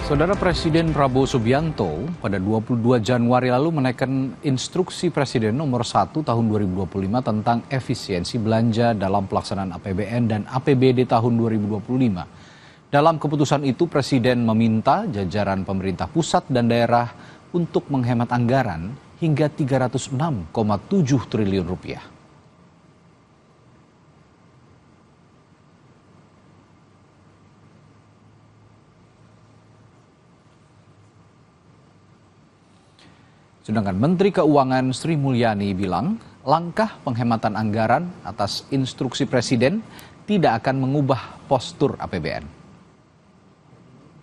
Saudara Presiden Prabowo Subianto pada 22 Januari lalu menaikkan instruksi Presiden nomor 1 tahun 2025 tentang efisiensi belanja dalam pelaksanaan APBN dan APBD tahun 2025. Dalam keputusan itu Presiden meminta jajaran pemerintah pusat dan daerah untuk menghemat anggaran hingga 306,7 triliun rupiah. Sedangkan Menteri Keuangan Sri Mulyani bilang langkah penghematan anggaran atas instruksi Presiden tidak akan mengubah postur APBN.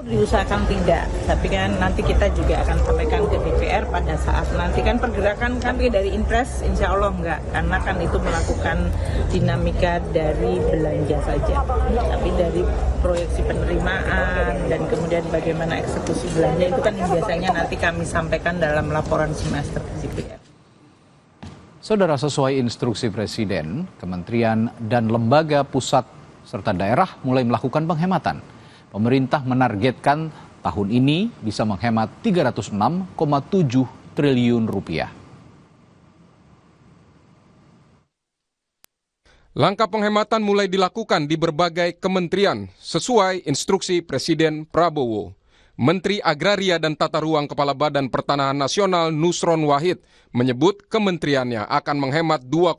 Diusahakan tidak, tapi kan nanti kita juga akan sampaikan ke DPR pada saat nanti kan pergerakan kami dari Inpres insya Allah enggak, karena kan itu melakukan dinamika dari belanja saja, tapi dari proyeksi penerimaan dan kemudian bagaimana eksekusi belanja itu kan yang biasanya nanti kami sampaikan dalam laporan semester ke DPR. Saudara, sesuai instruksi Presiden, kementerian dan lembaga pusat serta daerah mulai melakukan penghematan. Pemerintah menargetkan tahun ini bisa menghemat 306,7 triliun rupiah. Langkah penghematan mulai dilakukan di berbagai kementerian sesuai instruksi Presiden Prabowo. Menteri Agraria dan Tata Ruang Kepala Badan Pertanahan Nasional Nusron Wahid menyebut kementeriannya akan menghemat 2,6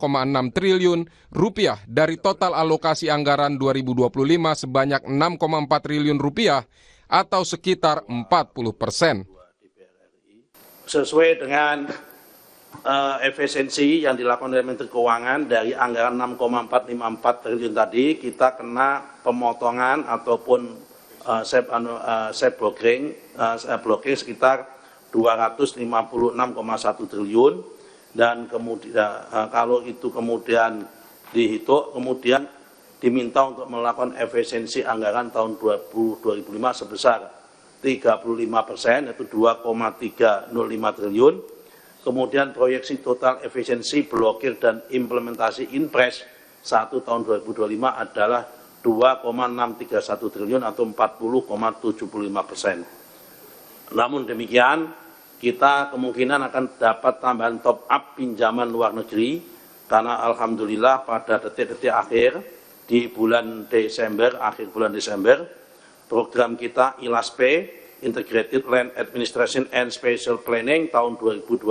triliun rupiah dari total alokasi anggaran 2025 sebanyak 6,4 triliun rupiah atau sekitar 40%. Sesuai dengan efisiensi yang dilakukan oleh Menteri Keuangan dari anggaran 6,454 triliun tadi, kita kena pemotongan ataupun blocking sekitar 256,1 triliun dan kemudian kalau itu kemudian dihitung kemudian diminta untuk melakukan efisiensi anggaran tahun 2025 sebesar 35%, yaitu 2,305 triliun. Kemudian proyeksi total efisiensi blokir dan implementasi Inpres 1 tahun 2025 adalah 2,631 triliun atau 40,75%. Namun demikian, kita kemungkinan akan dapat tambahan top up pinjaman luar negeri karena alhamdulillah pada detik-detik akhir di bulan Desember, akhir bulan Desember, program kita ILASP, Integrated Land Administration and Spatial Planning tahun 2025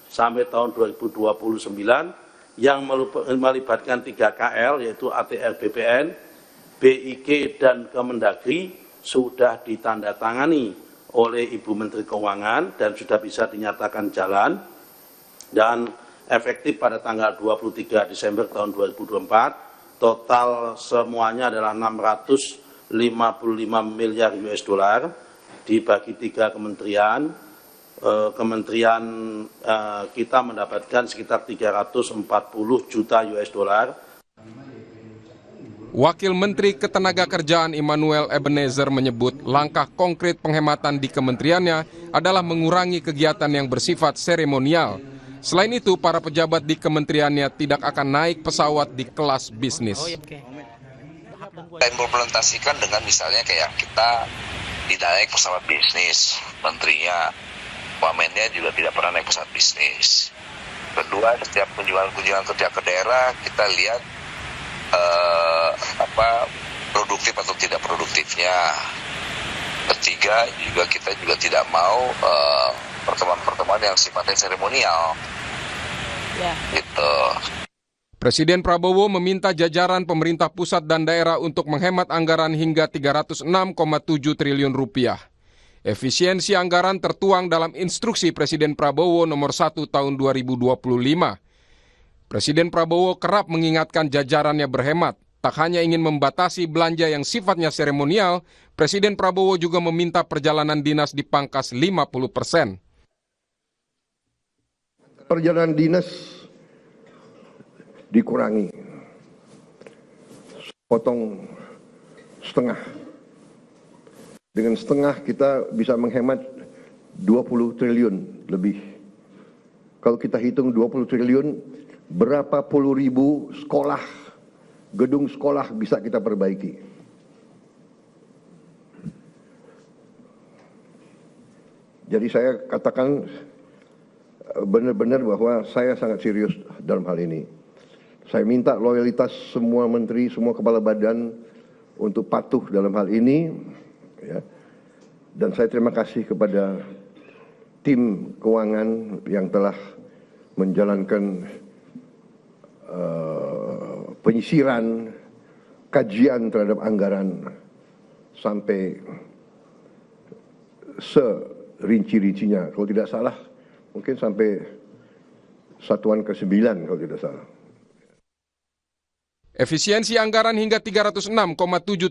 sampai tahun 2029 yang melibatkan 3 KL yaitu ATR BPN, BIK dan Kemendagri sudah ditandatangani oleh Ibu Menteri Keuangan dan sudah bisa dinyatakan jalan dan efektif pada tanggal 23 Desember tahun 2024. Total semuanya adalah 655 miliar US dollar dibagi 3 kementerian. Kita mendapatkan sekitar 340 juta US dollar. Wakil Menteri Ketenagakerjaan Immanuel Ebenezer menyebut langkah konkret penghematan di kementeriannya adalah mengurangi kegiatan yang bersifat seremonial. Selain itu, para pejabat di kementeriannya tidak akan naik pesawat di kelas bisnis. Kita implementasikan dengan misalnya kayak kita tidak naik pesawat bisnis, menterinya, wamennya juga tidak pernah naik pesawat bisnis. Kedua, setiap kunjungan kerja ke daerah kita lihat produktif atau tidak produktifnya. Ketiga, kita juga tidak mau pertemuan-pertemuan yang sifatnya seremonial. Gitu. Presiden Prabowo meminta jajaran pemerintah pusat dan daerah untuk menghemat anggaran hingga 306,7 triliun rupiah. Efisiensi anggaran tertuang dalam instruksi Presiden Prabowo nomor 1 tahun 2025. Presiden Prabowo kerap mengingatkan jajarannya berhemat. Tak hanya ingin membatasi belanja yang sifatnya seremonial, Presiden Prabowo juga meminta perjalanan dinas dipangkas 50%. Perjalanan dinas dikurangi, potong setengah. Dengan setengah kita bisa menghemat 20 triliun lebih. Kalau kita hitung 20 triliun, berapa puluh ribu sekolah, gedung sekolah bisa kita perbaiki. Jadi saya katakan benar-benar bahwa saya sangat serius dalam hal ini. Saya minta loyalitas semua menteri, semua kepala badan untuk patuh dalam hal ini. Ya. Dan saya terima kasih kepada tim keuangan yang telah menjalankan penyisiran, kajian terhadap anggaran sampai serinci-rincinya. Kalau tidak salah, mungkin sampai satuan ke-9 kalau tidak salah. Efisiensi anggaran hingga 306,7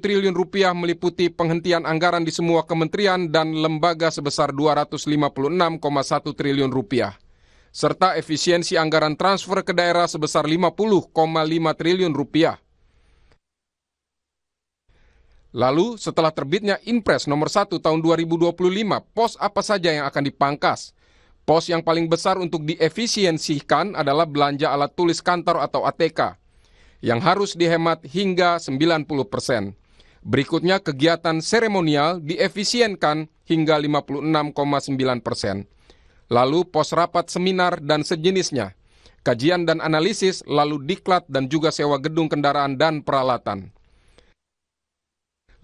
triliun rupiah meliputi penghentian anggaran di semua kementerian dan lembaga sebesar 256,1 triliun rupiah, serta efisiensi anggaran transfer ke daerah sebesar 50,5 triliun rupiah. Lalu, setelah terbitnya Inpres nomor 1 tahun 2025, pos apa saja yang akan dipangkas? Pos yang paling besar untuk diefisiensikan adalah belanja alat tulis kantor atau ATK, yang harus dihemat hingga 90%. Berikutnya kegiatan seremonial diefisienkan hingga 56,9%. Lalu pos rapat seminar dan sejenisnya, kajian dan analisis, lalu diklat dan juga sewa gedung kendaraan dan peralatan.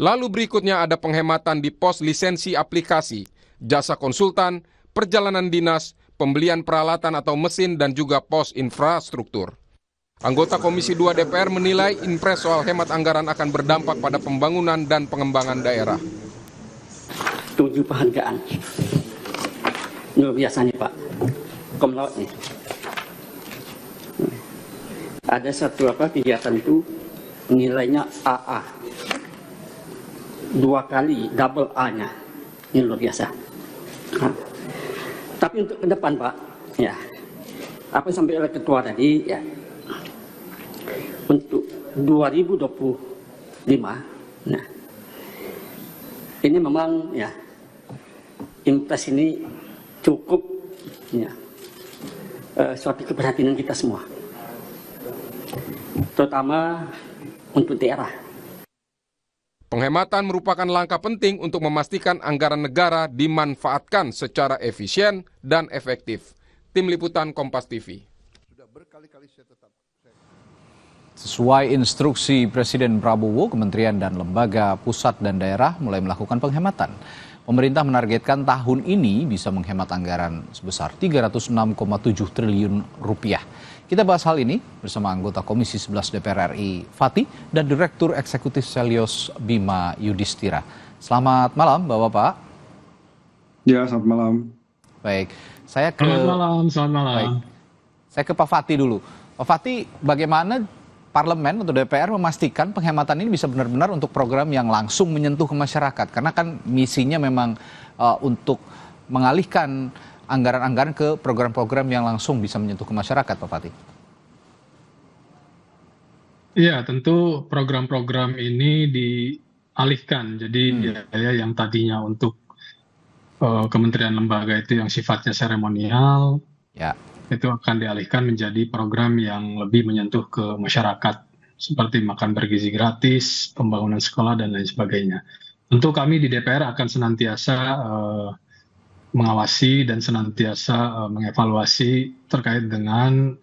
Lalu berikutnya ada penghematan di pos lisensi aplikasi, jasa konsultan, perjalanan dinas, pembelian peralatan atau mesin dan juga pos infrastruktur. Anggota Komisi 2 DPR menilai Inpres soal hemat anggaran akan berdampak pada pembangunan dan pengembangan daerah. 7 penghargaan. Luar biasa nih Pak. Komlaut nih. Ada satu kegiatan itu nilainya AA. 2 kali double A-nya. Ini luar biasa. Tapi untuk ke depan Pak, ya. Apa yang sampai oleh ketua tadi, ya. Untuk 2025, nah, ini memang ya Inpres ini cukup ya, suatu keprihatinan kita semua, terutama untuk daerah. Penghematan merupakan langkah penting untuk memastikan anggaran negara dimanfaatkan secara efisien dan efektif. Tim Liputan Kompas TV. Sesuai instruksi Presiden Prabowo, kementerian dan lembaga pusat dan daerah mulai melakukan penghematan. Pemerintah menargetkan tahun ini bisa menghemat anggaran sebesar 306,7 triliun rupiah. Kita bahas hal ini bersama anggota Komisi 11 DPR RI Fatih dan Direktur Eksekutif Selyos Bima Yudhistira. Selamat malam Bapak-Bapak. Ya, selamat malam. Baik, saya ke Selamat malam. Baik. Saya ke Pak Fatih dulu. Pak Fatih, bagaimana Parlemen atau DPR memastikan penghematan ini bisa benar-benar untuk program yang langsung menyentuh ke masyarakat? Karena kan misinya memang untuk mengalihkan anggaran-anggaran ke program-program yang langsung bisa menyentuh ke masyarakat, Pak Fatih. Iya, tentu program-program ini dialihkan. Jadi ya, yang tadinya untuk kementerian lembaga itu yang sifatnya seremonial, ya, itu akan dialihkan menjadi program yang lebih menyentuh ke masyarakat, seperti makan bergizi gratis, pembangunan sekolah, dan lain sebagainya. Tentu kami di DPR akan senantiasa mengawasi dan senantiasa mengevaluasi terkait dengan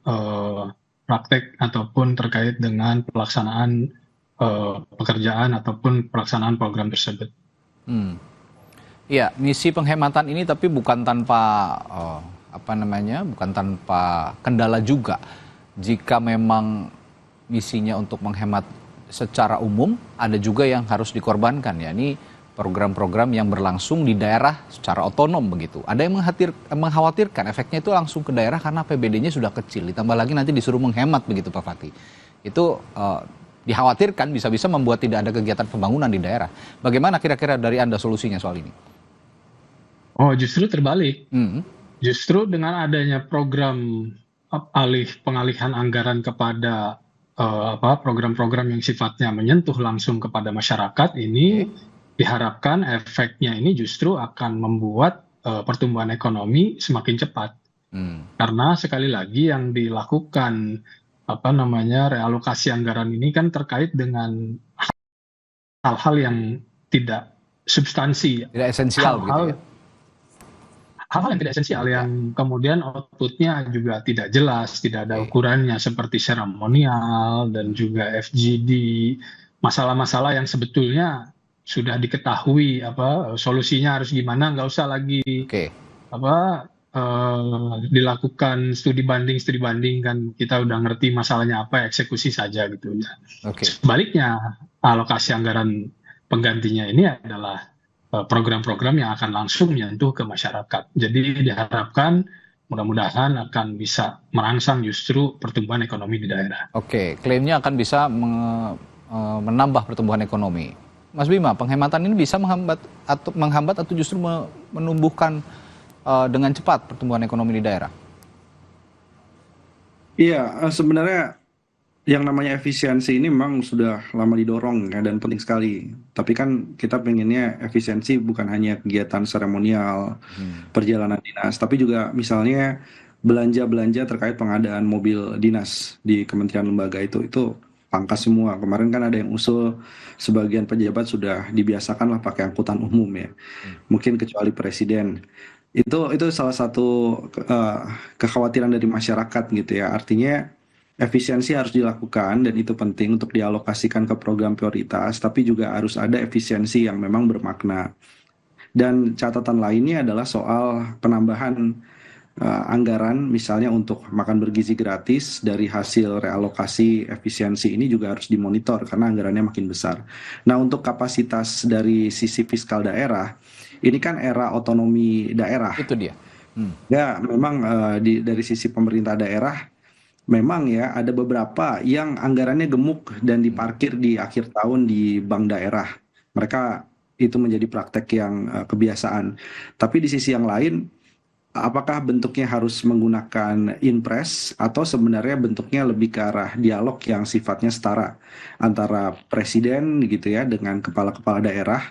praktek ataupun terkait dengan pelaksanaan pekerjaan ataupun pelaksanaan program tersebut. Ya, misi penghematan ini tapi bukan tanpa bukan tanpa kendala juga. Jika memang misinya untuk menghemat secara umum, ada juga yang harus dikorbankan, ya. Ini program-program yang berlangsung di daerah secara otonom begitu. Ada yang mengkhawatirkan efeknya itu langsung ke daerah karena APBD-nya sudah kecil. Ditambah lagi nanti disuruh menghemat begitu Pak Fatih. Itu dikhawatirkan bisa-bisa membuat tidak ada kegiatan pembangunan di daerah. Bagaimana kira-kira dari Anda solusinya soal ini? Oh, justru terbalik. Justru dengan adanya program pengalihan anggaran kepada program-program yang sifatnya menyentuh langsung kepada masyarakat ini, diharapkan efeknya ini justru akan membuat pertumbuhan ekonomi semakin cepat. Karena sekali lagi yang dilakukan realokasi anggaran ini kan terkait dengan hal-hal yang tidak substansi, tidak esensial, begitu ya? hal-hal yang tidak esensial yang kemudian outputnya juga tidak jelas, tidak ada ukurannya seperti seremonial dan juga FGD, masalah-masalah yang sebetulnya sudah diketahui solusinya harus gimana, nggak usah lagi dilakukan studi banding kan kita udah ngerti masalahnya apa, eksekusi saja gitu ya. Sebaliknya alokasi anggaran penggantinya ini adalah program-program yang akan langsung menyentuh ke masyarakat. Jadi diharapkan mudah-mudahan akan bisa merangsang justru pertumbuhan ekonomi di daerah. Klaimnya akan bisa menambah pertumbuhan ekonomi. Mas Bima, penghematan ini bisa menghambat atau justru menumbuhkan dengan cepat pertumbuhan ekonomi di daerah? Iya, sebenarnya yang namanya efisiensi ini memang sudah lama didorong ya, dan penting sekali. Tapi kan kita pengennya efisiensi bukan hanya kegiatan seremonial, perjalanan dinas, tapi juga misalnya belanja-belanja terkait pengadaan mobil dinas di kementerian lembaga itu pangkas semua. Kemarin kan ada yang usul sebagian pejabat sudah dibiasakan lah pakai angkutan umum ya. Mungkin kecuali presiden. Itu salah satu kekhawatiran dari masyarakat gitu ya. Artinya efisiensi harus dilakukan dan itu penting untuk dialokasikan ke program prioritas, tapi juga harus ada efisiensi yang memang bermakna. Dan catatan lainnya adalah soal penambahan anggaran misalnya untuk makan bergizi gratis dari hasil realokasi efisiensi ini juga harus dimonitor karena anggarannya makin besar. Nah, untuk kapasitas dari sisi fiskal daerah, ini kan era otonomi daerah. Itu dia. Ya, memang dari sisi pemerintah daerah memang ya ada beberapa yang anggarannya gemuk dan diparkir di akhir tahun di bank daerah. Mereka itu menjadi praktek yang kebiasaan. Tapi di sisi yang lain, apakah bentuknya harus menggunakan impres atau sebenarnya bentuknya lebih ke arah dialog yang sifatnya setara antara presiden gitu ya dengan kepala-kepala daerah,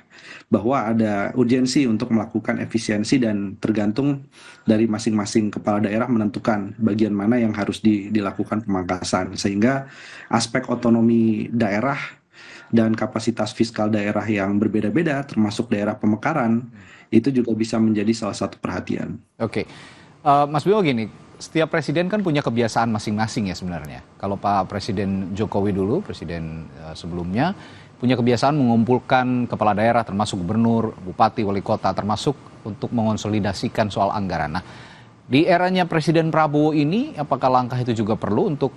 bahwa ada urgensi untuk melakukan efisiensi dan tergantung dari masing-masing kepala daerah menentukan bagian mana yang harus dilakukan pemangkasan, sehingga aspek otonomi daerah dan kapasitas fiskal daerah yang berbeda-beda termasuk daerah pemekaran itu juga bisa menjadi salah satu perhatian. Mas Bimo gini, setiap presiden kan punya kebiasaan masing-masing ya sebenarnya. Kalau Pak Presiden Jokowi dulu, presiden sebelumnya, punya kebiasaan mengumpulkan kepala daerah termasuk gubernur, bupati, wali kota, termasuk untuk mengonsolidasikan soal anggaran. Nah, di eranya Presiden Prabowo ini, apakah langkah itu juga perlu untuk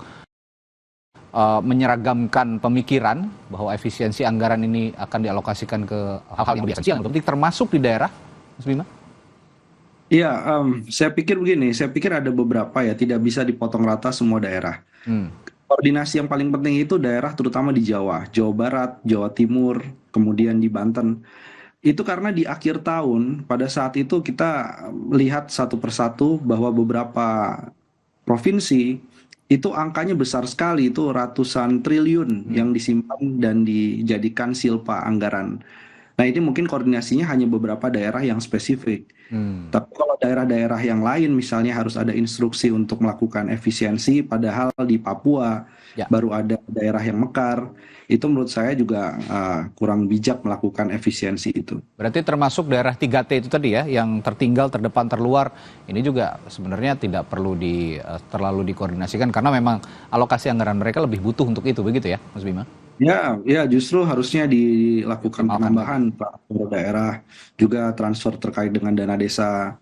menyeragamkan pemikiran bahwa efisiensi anggaran ini akan dialokasikan ke hal-hal yang lebih esensial, penting termasuk di daerah, Mas Bima? Iya, saya pikir begini, saya pikir ada beberapa ya, tidak bisa dipotong rata semua daerah. Koordinasi yang paling penting itu daerah terutama di Jawa Barat, Jawa Timur, kemudian di Banten. Itu karena di akhir tahun, pada saat itu kita lihat satu persatu bahwa beberapa provinsi itu angkanya besar sekali, itu ratusan triliun yang disimpan dan dijadikan silpa anggaran. Nah, ini mungkin koordinasinya hanya beberapa daerah yang spesifik. Tapi kalau daerah-daerah yang lain misalnya harus ada instruksi untuk melakukan efisiensi, padahal di Papua baru ada daerah yang mekar, itu menurut saya juga kurang bijak melakukan efisiensi itu. Berarti termasuk daerah 3T itu tadi ya, yang tertinggal, terdepan, terluar, ini juga sebenarnya tidak perlu terlalu dikoordinasikan karena memang alokasi anggaran mereka lebih butuh untuk itu, begitu ya Mas Bima? Ya, justru harusnya dilakukan penambahan Pak daerah, juga transfer terkait dengan dana desa,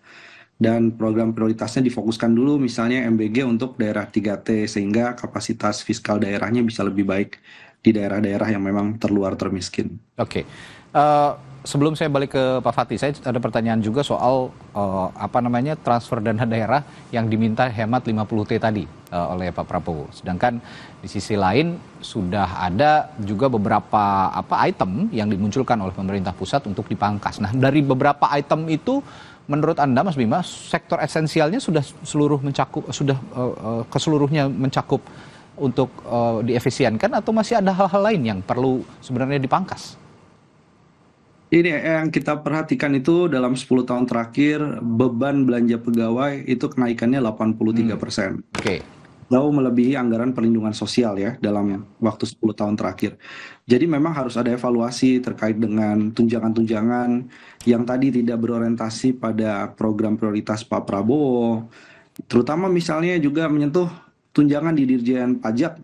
dan program prioritasnya difokuskan dulu misalnya MBG untuk daerah 3T sehingga kapasitas fiskal daerahnya bisa lebih baik di daerah-daerah yang memang terluar termiskin. Sebelum saya balik ke Pak Fatih, saya ada pertanyaan juga soal transfer dana daerah yang diminta hemat 50T tadi oleh Pak Prabowo. Sedangkan di sisi lain sudah ada juga beberapa item yang dimunculkan oleh pemerintah pusat untuk dipangkas. Nah, dari beberapa item itu menurut Anda Mas Bima, sektor esensialnya sudah keseluruhnya mencakup untuk diefisienkan atau masih ada hal-hal lain yang perlu sebenarnya dipangkas? Ini yang kita perhatikan itu dalam 10 tahun terakhir beban belanja pegawai itu kenaikannya 83%. jauh melebihi anggaran perlindungan sosial ya dalam waktu 10 tahun terakhir. Jadi memang harus ada evaluasi terkait dengan tunjangan-tunjangan yang tadi tidak berorientasi pada program prioritas Pak Prabowo, terutama misalnya juga menyentuh tunjangan di Dirjen Pajak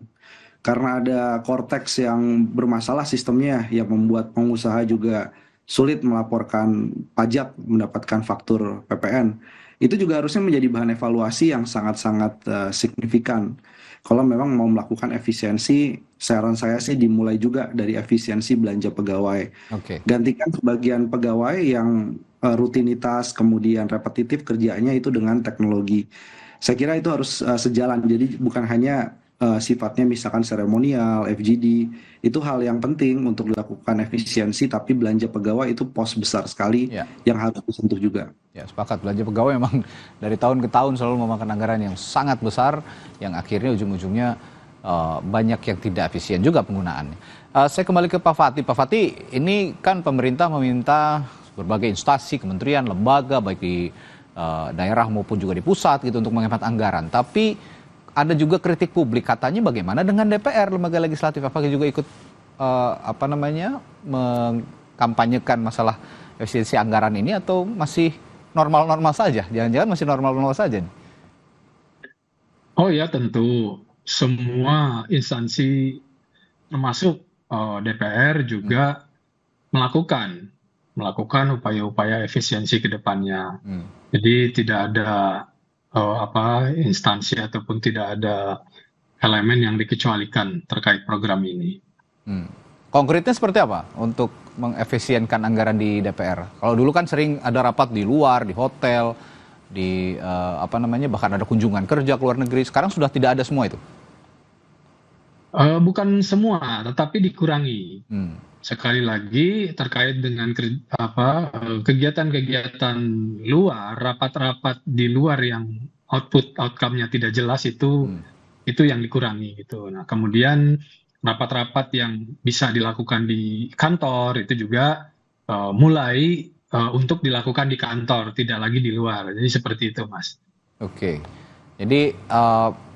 karena ada Cortex yang bermasalah sistemnya yang membuat pengusaha juga sulit melaporkan pajak mendapatkan faktur PPN. Itu juga harusnya menjadi bahan evaluasi yang sangat-sangat signifikan. Kalau memang mau melakukan efisiensi, saran saya sih dimulai juga dari efisiensi belanja pegawai. Gantikan sebagian pegawai yang rutinitas kemudian repetitif kerjanya itu dengan teknologi. Saya kira itu harus sejalan. Jadi bukan hanya sifatnya misalkan seremonial, FGD, itu hal yang penting untuk dilakukan efisiensi, tapi belanja pegawai itu pos besar sekali yang harus disentuh juga. Ya, sepakat. Belanja pegawai memang dari tahun ke tahun selalu memakan anggaran yang sangat besar, yang akhirnya ujung-ujungnya banyak yang tidak efisien juga penggunaannya. Saya kembali ke Pak Fatih. Pak Fatih, ini kan pemerintah meminta berbagai instansi, kementerian, lembaga, baik di daerah maupun juga di pusat gitu untuk menghemat anggaran. Tapi ada juga kritik publik, katanya bagaimana dengan DPR, lembaga legislatif, apakah juga ikut mengkampanyekan masalah efisiensi anggaran ini atau masih normal-normal saja? Jangan-jangan masih normal-normal saja nih? Oh ya, tentu semua instansi termasuk DPR juga melakukan upaya-upaya efisiensi ke depannya. Jadi tidak ada instansi ataupun tidak ada elemen yang dikecualikan terkait program ini. Konkretnya seperti apa untuk mengefisienkan anggaran di DPR? Kalau dulu kan sering ada rapat di luar, di hotel, di bahkan ada kunjungan kerja ke luar negeri. Sekarang sudah tidak ada semua itu? Bukan semua, tetapi dikurangi. Sekali lagi terkait dengan kegiatan-kegiatan luar, rapat-rapat di luar yang outcome-nya tidak jelas itu yang dikurangi gitu. Nah, kemudian rapat-rapat yang bisa dilakukan di kantor itu juga mulai untuk dilakukan di kantor, tidak lagi di luar. Jadi seperti itu, Mas. Oke. Jadi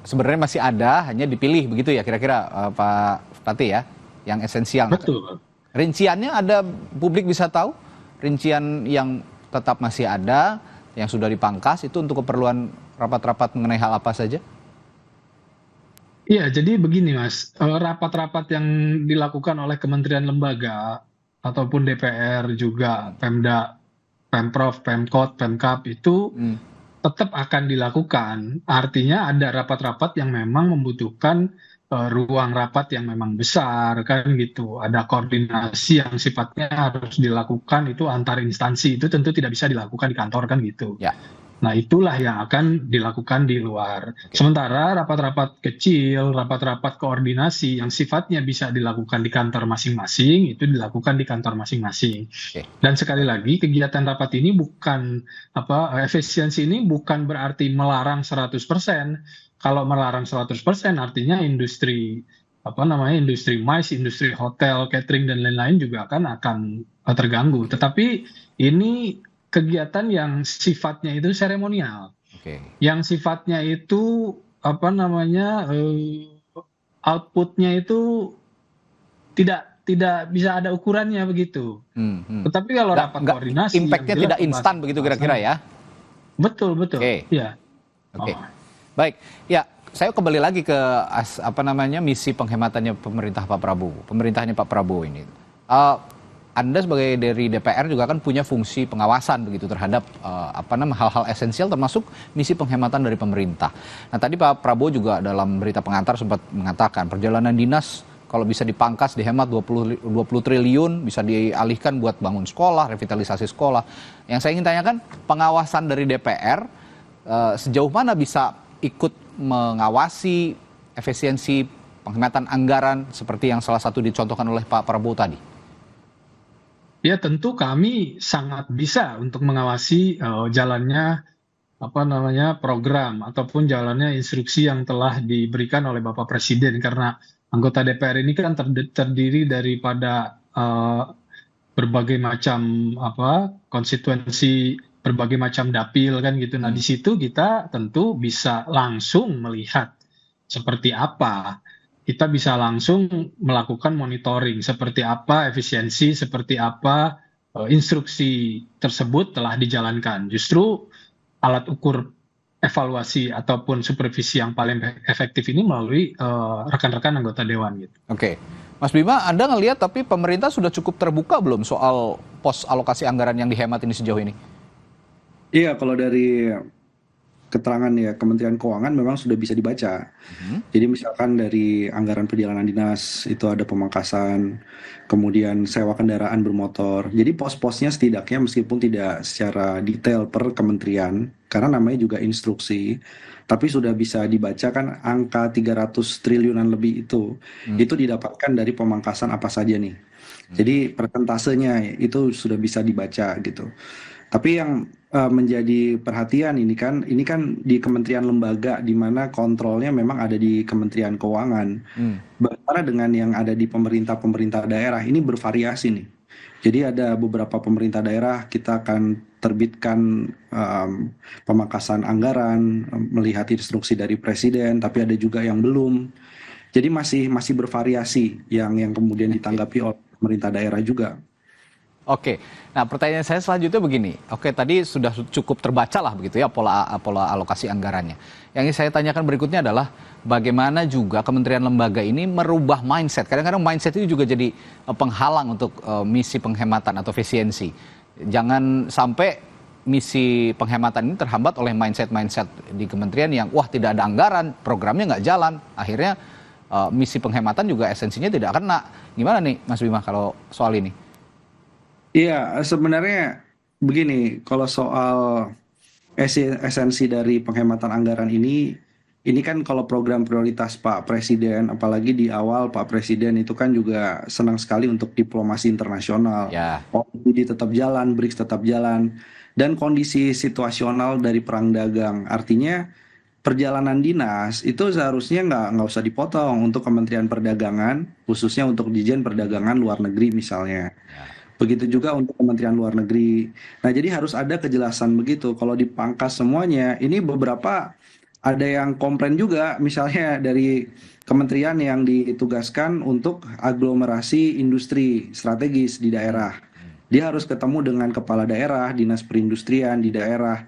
sebenarnya masih ada, hanya dipilih begitu ya kira-kira Pak Fatih ya, yang esensial. Betul. Rinciannya ada, publik bisa tahu rincian yang tetap masih ada, yang sudah dipangkas itu untuk keperluan rapat-rapat mengenai hal apa saja? Iya, jadi begini Mas, rapat-rapat yang dilakukan oleh kementerian lembaga ataupun DPR juga Pemda, Pemprov, Pemkot, Pemkap itu tetap akan dilakukan. Artinya ada rapat-rapat yang memang membutuhkan ruang rapat yang memang besar kan gitu. Ada koordinasi yang sifatnya harus dilakukan itu antar instansi, itu tentu tidak bisa dilakukan di kantor kan gitu. Ya. Nah itulah yang akan dilakukan di luar. Sementara rapat-rapat kecil, rapat-rapat koordinasi yang sifatnya bisa dilakukan di kantor masing-masing, itu dilakukan di kantor masing-masing. Dan sekali lagi kegiatan rapat ini bukan efisiensi ini bukan berarti melarang 100%. Kalau melarang 100% artinya industri MICE, industri hotel, catering dan lain-lain juga akan terganggu. Tetapi ini kegiatan yang sifatnya itu seremonial, yang sifatnya itu outputnya itu tidak bisa ada ukurannya begitu. Tetapi kalau rapat koordinasi, impactnya tidak instan begitu kira-kira ya? Betul. Ya. Baik, ya saya kembali lagi ke misi penghematannya pemerintahnya Pak Prabowo ini. Anda sebagai dari DPR juga kan punya fungsi pengawasan begitu terhadap hal-hal esensial termasuk misi penghematan dari pemerintah. Nah tadi Pak Prabowo juga dalam berita pengantar sempat mengatakan perjalanan dinas kalau bisa dipangkas dihemat 20 triliun bisa dialihkan buat bangun sekolah, revitalisasi sekolah. Yang saya ingin tanyakan pengawasan dari DPR sejauh mana bisa ikut mengawasi efisiensi penghematan anggaran seperti yang salah satu dicontohkan oleh Pak Prabowo tadi? Ya tentu kami sangat bisa untuk mengawasi jalannya program ataupun jalannya instruksi yang telah diberikan oleh Bapak Presiden, karena anggota DPR ini kan terdiri daripada berbagai macam konstituensi, berbagai macam dapil kan gitu. Nah di situ kita tentu bisa langsung melihat seperti apa, kita bisa langsung melakukan monitoring seperti apa efisiensi, seperti apa instruksi tersebut telah dijalankan. Justru alat ukur evaluasi ataupun supervisi yang paling efektif ini melalui rekan-rekan anggota dewan gitu. Oke. Mas Bima, Anda ngelihat tapi pemerintah sudah cukup terbuka belum soal pos alokasi anggaran yang dihemat ini sejauh ini? Iya, kalau dari keterangan ya Kementerian Keuangan memang sudah bisa dibaca. Jadi misalkan dari anggaran perjalanan dinas itu ada pemangkasan, kemudian sewa kendaraan bermotor. Jadi pos-posnya setidaknya meskipun tidak secara detail per kementerian, karena namanya juga instruksi, tapi sudah bisa dibaca kan angka 300 triliunan lebih itu didapatkan dari pemangkasan apa saja nih. Jadi persentasenya itu sudah bisa dibaca gitu. Tapi yang menjadi perhatian ini kan di kementerian lembaga di mana kontrolnya memang ada di Kementerian Keuangan. Bagaimana dengan yang ada di pemerintah daerah ini bervariasi nih. Jadi ada beberapa pemerintah daerah kita akan terbitkan pemangkasan anggaran melihat instruksi dari presiden, tapi ada juga yang belum. Jadi masih bervariasi yang kemudian ditanggapi oleh pemerintah daerah juga. Oke, nah pertanyaan saya selanjutnya begini. Oke, tadi sudah cukup terbaca lah begitu ya pola alokasi anggarannya. Yang saya tanyakan berikutnya adalah bagaimana juga kementerian lembaga ini merubah mindset. Kadang-kadang mindset itu juga jadi penghalang untuk misi penghematan atau efisiensi. Jangan sampai misi penghematan ini terhambat oleh mindset di kementerian yang wah tidak ada anggaran, programnya nggak jalan. Akhirnya misi penghematan juga esensinya tidak kena. Gimana nih Mas Bima kalau soal ini? Iya, sebenarnya begini, kalau soal esensi dari penghematan anggaran ini kan kalau program prioritas Pak Presiden, apalagi di awal Pak Presiden itu kan juga senang sekali untuk diplomasi internasional. OECD tetap jalan, BRICS tetap jalan, dan kondisi situasional dari perang dagang. Artinya perjalanan dinas itu seharusnya nggak usah dipotong untuk Kementerian Perdagangan, khususnya untuk Ditjen Perdagangan Luar Negeri misalnya. Begitu juga untuk Kementerian Luar Negeri. Nah, jadi harus ada kejelasan begitu. Kalau dipangkas semuanya, ini beberapa ada yang komplain juga, misalnya dari kementerian yang ditugaskan untuk aglomerasi industri strategis di daerah. Dia harus ketemu dengan kepala daerah, dinas perindustrian di daerah.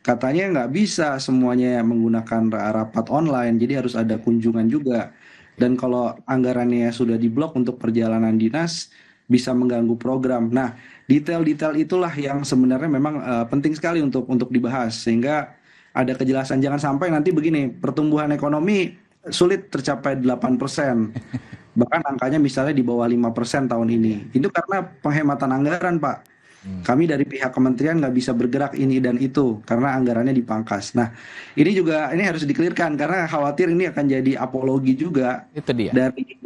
Katanya nggak bisa semuanya menggunakan rapat online, jadi harus ada kunjungan juga. Dan kalau anggarannya sudah diblok untuk perjalanan dinas, bisa mengganggu program. Nah, detail-detail itulah yang sebenarnya memang penting sekali untuk dibahas sehingga ada kejelasan. Jangan sampai nanti begini, pertumbuhan ekonomi sulit tercapai 8%. Bahkan angkanya misalnya di bawah 5% tahun ini. Itu karena penghematan anggaran, Pak. Kami dari pihak kementerian nggak bisa bergerak ini dan itu karena anggarannya dipangkas. Nah, ini harus dikelirkan karena khawatir ini akan jadi apologi juga dari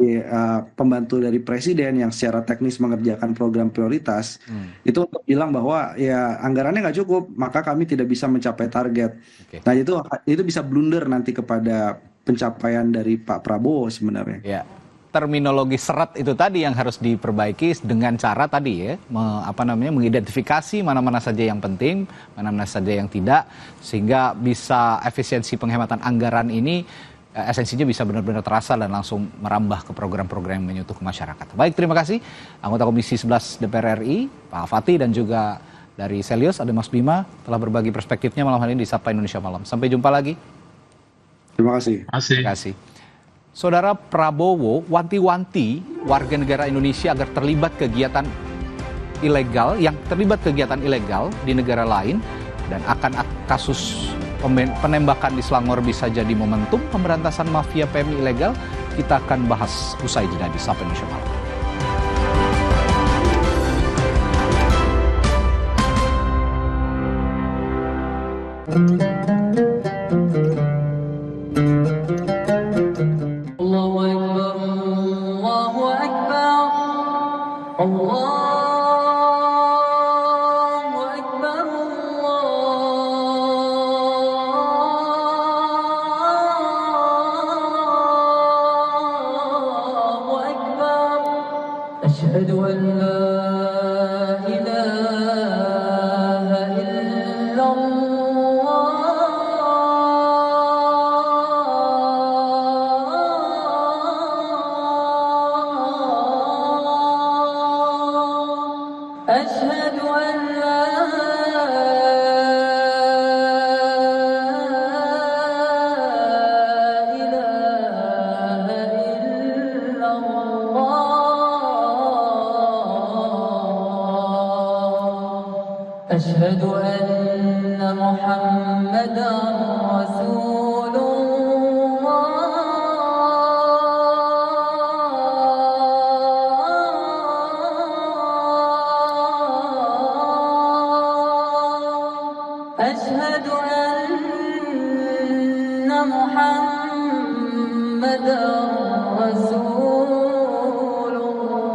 pembantu dari presiden yang secara teknis mengerjakan program prioritas. Itu untuk bilang bahwa ya anggarannya nggak cukup, maka kami tidak bisa mencapai target. Nah, itu bisa blunder nanti kepada pencapaian dari Pak Prabowo sebenarnya. Ya. Terminologi seret itu tadi yang harus diperbaiki dengan cara tadi ya, mengidentifikasi mana-mana saja yang penting, mana-mana saja yang tidak, sehingga bisa efisiensi penghematan anggaran ini esensinya bisa benar-benar terasa dan langsung merambah ke program-program yang menyentuh ke masyarakat. Baik, terima kasih anggota Komisi 11 DPR RI, Pak Fatih, dan juga dari Selius ada Mas Bima telah berbagi perspektifnya malam hari ini di Sapa Indonesia Malam. Sampai jumpa lagi. Terima kasih. Terima kasih. Saudara Prabowo wanti-wanti warga negara Indonesia agar terlibat kegiatan ilegal di negara lain dan akan kasus penembakan di Selangor bisa jadi momentum pemberantasan mafia PMI ilegal. Kita akan bahas usai jeda di Sapa Indonesia Malam. أشهد أن لا إله إلا الله أشهد أن محمدا رسول الله أشهد أن محمدا رسول الله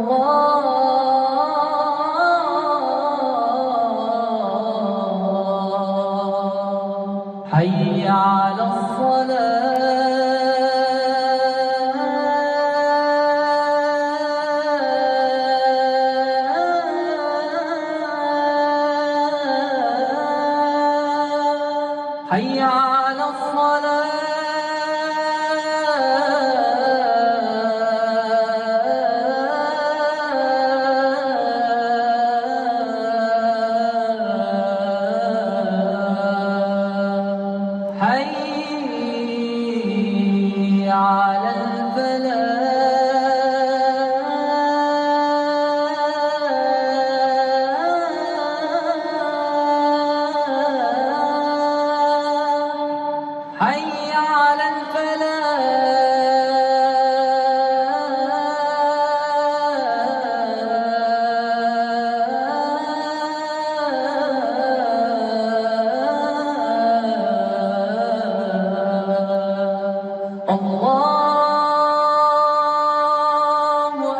حي على الصلاة حي على الصلاة حي على الفلاح حي على الفلاح الله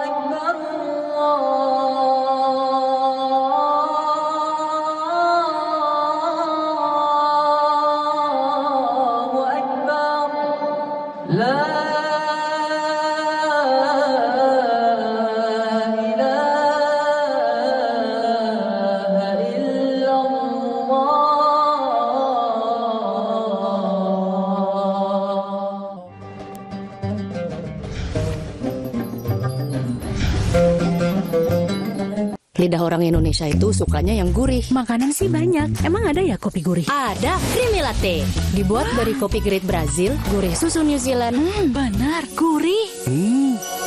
أكبر الله أكبر لا إله إلا الله. Lidah orang Indonesia itu sukanya yang gurih. Makanan sih banyak. Emang ada ya kopi gurih? Ada Creamy Latte. Dibuat dari kopi grade Brazil, gurih susu New Zealand. Benar, gurih.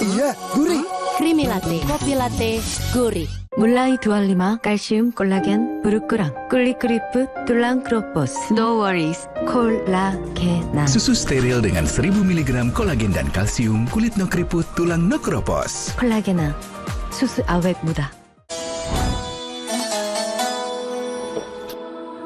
Iya, gurih. Creamy Latte, kopi latte, gurih. Mulai 25, kalsium, 콜라겐, 부르크랑, 꿀리크리프, 툴랑 크로포스. No worries, 콜라겐. Susu steril dengan 1000 mg kolagen dan kalsium, kulit no keriput, tulang no keropos. 콜라겐아, 수수 awet muda.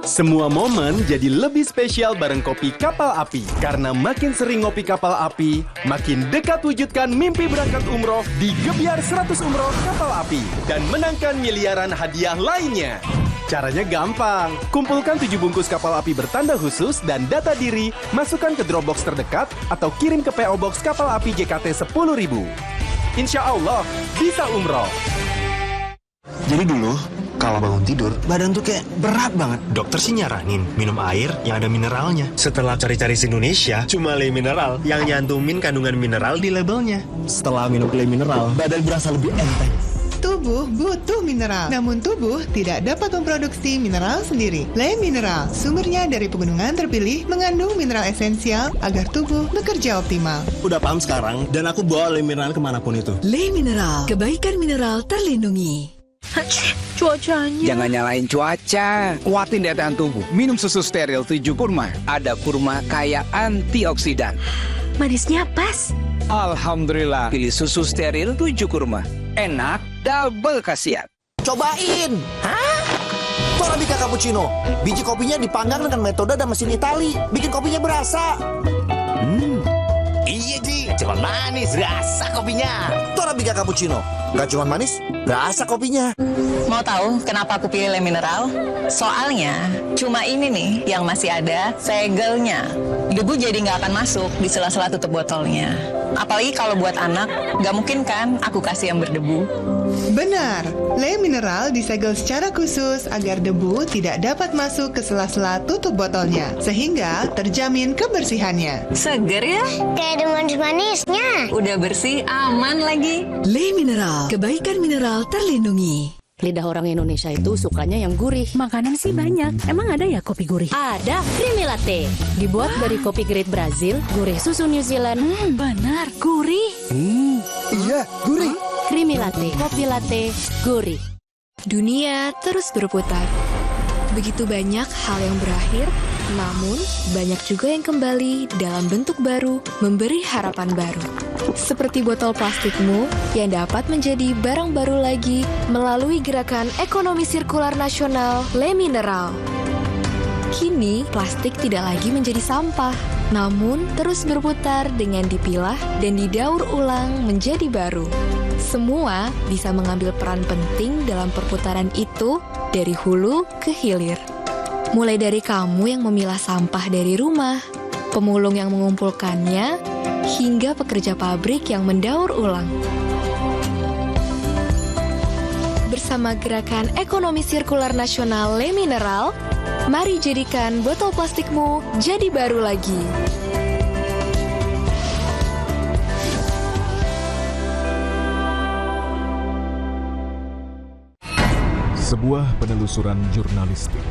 Semua momen jadi lebih spesial bareng kopi kapal api. Karena makin sering ngopi kapal api, makin dekat wujudkan mimpi berangkat umroh di Gebyar 100 Umroh Kapal Api. Dan menangkan miliaran hadiah lainnya. Caranya gampang. Kumpulkan 7 bungkus kapal api bertanda khusus dan data diri, masukkan ke Dropbox terdekat, atau kirim ke PO Box Kapal Api JKT 10.000. Insya Allah, bisa umroh. Jadi dulu, kalau bangun tidur, badan tuh kayak berat banget. Dokter sih nyaranin minum air yang ada mineralnya. Setelah cari-cari di Indonesia, cuma Le Mineral yang nyantumin kandungan mineral di labelnya. Setelah minum Le Mineral, badan berasa lebih enteng. Tubuh butuh mineral, namun tubuh tidak dapat memproduksi mineral sendiri. Le Mineral, sumbernya dari pegunungan terpilih, mengandung mineral esensial agar tubuh bekerja optimal. Udah paham sekarang, dan aku bawa Le Mineral kemanapun itu. Le Mineral, kebaikan mineral terlindungi. Cuacanya. Jangan nyalain cuaca. Kuatin daya tahan tubuh. Minum susu steril 7 kurma. Ada kurma kaya antioksidan. Manisnya pas. Alhamdulillah. Pilih susu steril 7 kurma. Enak, double khasiat. Cobain. Hah? Torabika cappuccino. Biji kopinya dipanggang dengan metode dan mesin Itali. Bikin kopinya berasa. Iya Ji, cuma manis, rasa kopinya. Torabika cappuccino. Gak cuma manis, rasa kopinya. Mau tahu kenapa aku pilih Le Mineral? Soalnya cuma ini nih yang masih ada segelnya. Debu jadi nggak akan masuk di sela-sela tutup botolnya. Apalagi kalau buat anak, nggak mungkin kan aku kasih yang berdebu. Benar, Le Mineral disegel secara khusus agar debu tidak dapat masuk ke sela-sela tutup botolnya, sehingga terjamin kebersihannya. Seger ya? Kayak ada manis-manisnya. Udah bersih, aman lagi. Le Mineral, kebaikan mineral terlindungi. Lidah orang Indonesia itu sukanya yang gurih. Makanan sih banyak. Emang ada ya kopi gurih? Ada Creamy Latte. Dibuat dari kopi grade Brazil, gurih susu New Zealand. Benar, gurih. Iya, gurih. Creamy Latte, kopi latte, gurih. Dunia terus berputar. Begitu banyak hal yang berakhir, namun banyak juga yang kembali dalam bentuk baru, memberi harapan baru. Seperti botol plastikmu yang dapat menjadi barang baru lagi melalui gerakan ekonomi sirkular nasional Le Mineral. Kini, plastik tidak lagi menjadi sampah, namun terus berputar dengan dipilah dan didaur ulang menjadi baru. Semua bisa mengambil peran penting dalam perputaran itu dari hulu ke hilir. Mulai dari kamu yang memilah sampah dari rumah, pemulung yang mengumpulkannya, hingga pekerja pabrik yang mendaur ulang. Bersama gerakan ekonomi sirkular nasional Le Mineral, mari jadikan botol plastikmu jadi baru lagi. Sebuah penelusuran jurnalistik.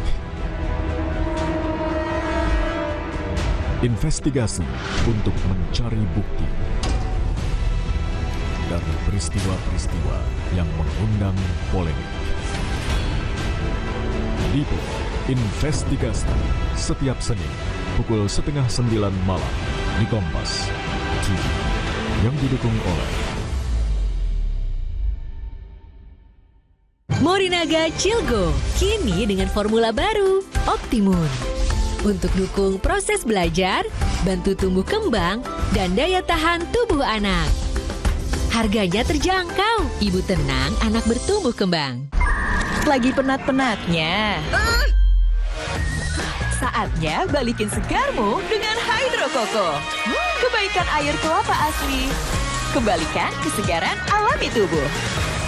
Investigasi untuk mencari bukti dari peristiwa-peristiwa yang mengundang polemik. Dipo Investigasi setiap Senin pukul 8:30 malam di Kompas TV yang didukung oleh Morinaga Cilgo, kini dengan formula baru, Optimun. Untuk dukung proses belajar, bantu tumbuh kembang, dan daya tahan tubuh anak. Harganya terjangkau, ibu tenang, anak bertumbuh kembang. Lagi penat-penatnya? Saatnya balikin segarmu dengan Hydro Koko. Kebaikan air kelapa asli. Kembalikan kesegaran alami tubuh.